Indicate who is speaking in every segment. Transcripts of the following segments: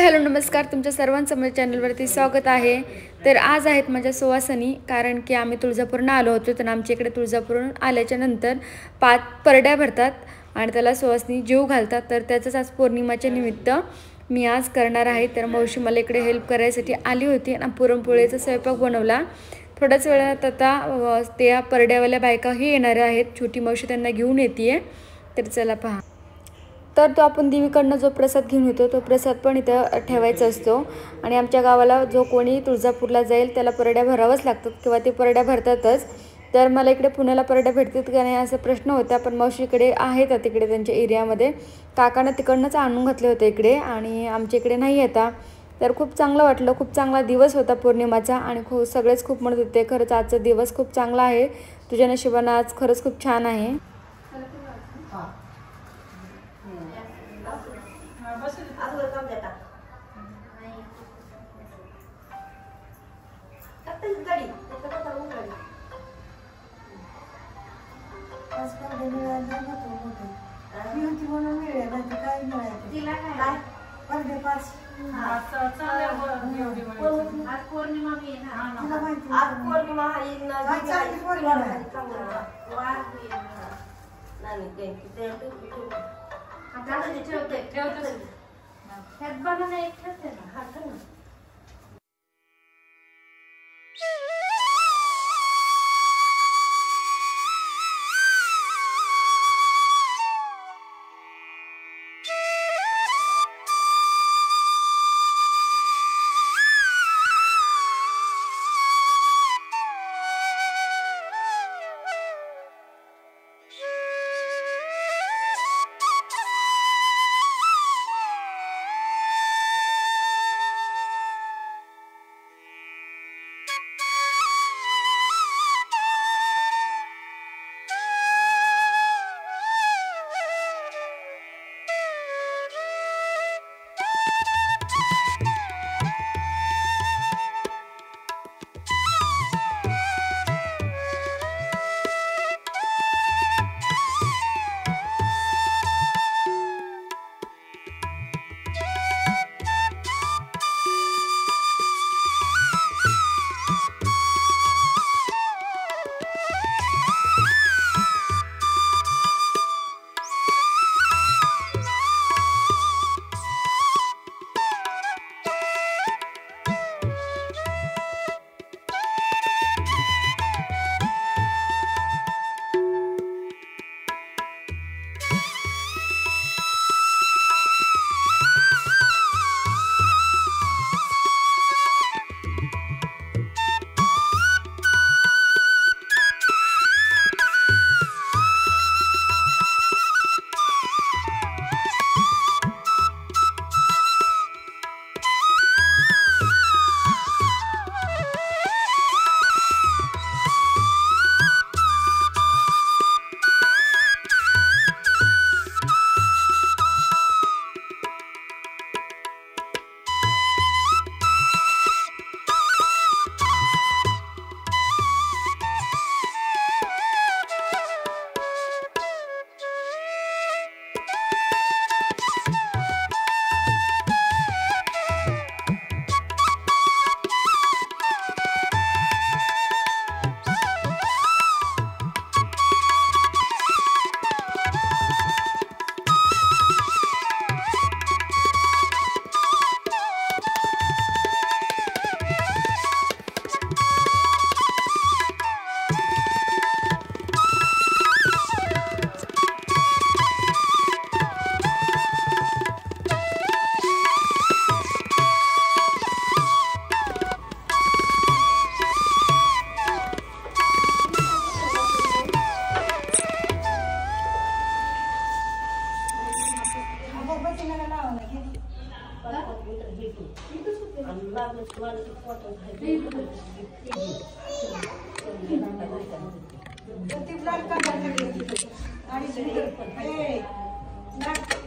Speaker 1: Hello नमस्कार, तुमच्या सर्वांचं माझ्या चॅनलवरती स्वागत आहे। तर आज आहेत माझ्या सुवासिनी, कारण की आम्ही तुळजापूरला आलो होतो। तर आमच्या इकडे तुळजापूरहून आल्याच्या नंतर 5 परड्या भरतात आणि त्याला सुवासिनी जीव घालतात। तर त्याचंच आज पौर्णिमाच्या निमित्त मी आज करणार आहे। तर मावशी मला इकडे हेल्प करायसाठी आली होती आणि पुरणपोळीचा स्वयंपाक बनवला। थोड्याच वेळात आता त्या परड्यावाल्या बायकाही येणार आहेत। छोटी मावशी त्यांना घेऊन येते। तर चला पहा। तर तो आपण देवीकडनं जो प्रसाद घेऊन येतो तो प्रसाद पण इथं ठेवायचा असतो आणि आमच्या गावाला जो कोणी तुळजापूरला जाईल त्याला परड्या भरावंच लागतात किंवा ते परड्या भरतातच। तर मला इकडे पुण्याला परड्या भेटतात का नाही असा प्रश्न होता, पण मावशीकडे आहेत तिकडे त्यांच्या एरियामध्ये। काकांना तिकडनंच आणून घातले होते इकडे आणि आमच्या इकडे नाही येता। तर खूप चांगलं वाटलं, खूप चांगला दिवस होता पौर्णिमाचा आणि सगळेच खूप म्हणत होते खरंच आजचा दिवस खूप चांगला आहे, तुझ्या नशिबानं आज खरंच खूप छान आहे।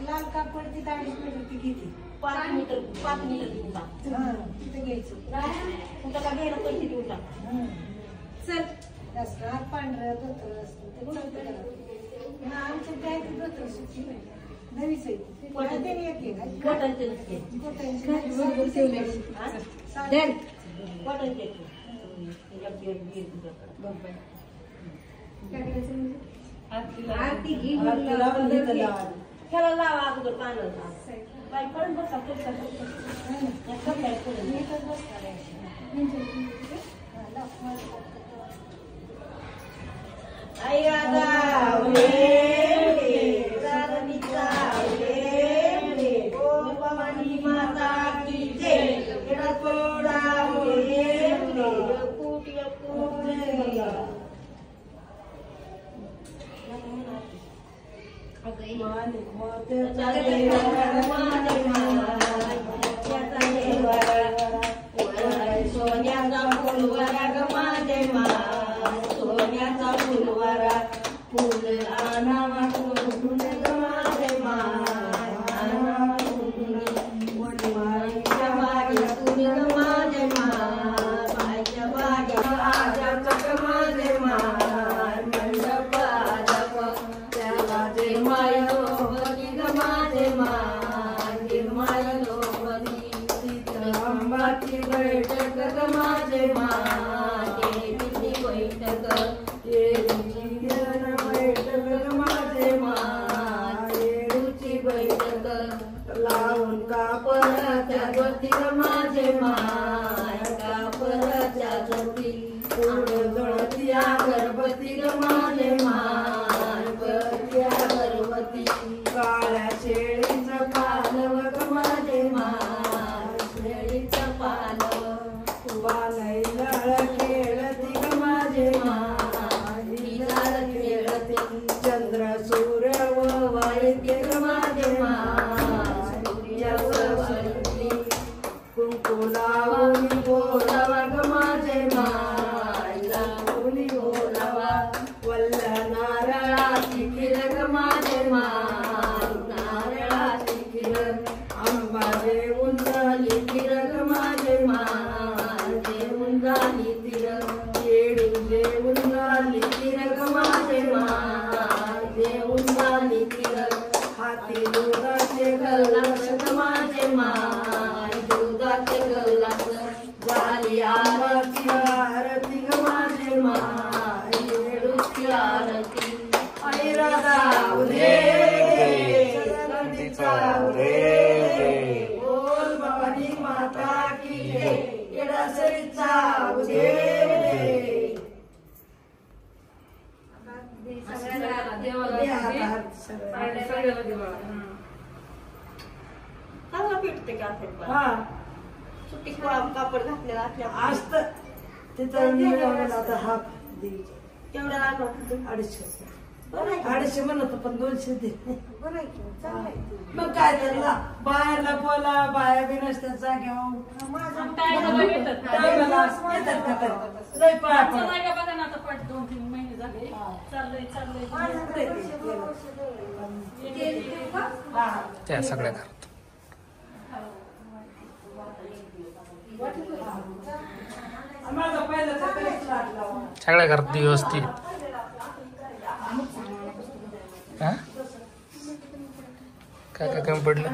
Speaker 2: लाल कापड ती 40 मीटर ती किती 5 मीटर तिथे घ्यायचं तुला का घ्यायला पैसे देऊ का चल दसरा पांढरा धोतर असतं ते बोलतो आमच्या बँकेत धोतर सुट्टी नाही त्याला लावा अगोदर पानं बाई पडून बसा आई राधा भवानी माता की जय थोड़ा सोन्याचा फुलवारा ग माझे मा सोन्याचा फुलवारा फुल आणावा फुल ग माझे मा माईच्या बागे फुल ग माझे मा माईच्या बागे आजाचा ग माझे मा मंडप आजाप त्याला जे माय लोभती ग माझे मा निर्माय लोभती अंबाची बैठक ग माझे मा देवीची बैठक देवीची बैठक ग माझे मा देवीची बैठक लावून कापराच्या ज्योती ग माझे मा कापराच्या ज्योती पुढे जळती अगरबत्ती ग माझे मा गळती अगरबत्ती काळ्या शेळीचं पालव ग माझे मा शेळीचं पालव बालाई लाळ खेळती ग माझे मा लाळ खेळती चंद्र सूर्य वळते ग माझे मा सूर्य वळती कुंकू लावून बोलावा ग माझे मा लावून बोलावा वल्ला नारळाची खीर ग माझे मा नारळाची खीर आंबा देऊन झाली खीर ग माझे मा देऊन झाली खीर केळी देऊन झाली खीर ग माझे मा देऊन झाली खीर हाती दुधाचे गल्लास ग माझे मा दुधाचे गल्लास झाली आरती आरती ग माझे मा येडूची आरती आई राधा उदे बोल भवानी माता की जय येडासरीचा उदे चांगला भेटते का सुट्टी कापड घातलेला असत तिथं आता हा तेवढ्या अडीचशे 250 म्हणत पण 200 दे मग काय त्याला बाहेरला बोला बाया बी नसतात जाग्यावर
Speaker 3: त्या सगळ्या सगळ्या घरात व्यवस्थित काय काय कमी पडलं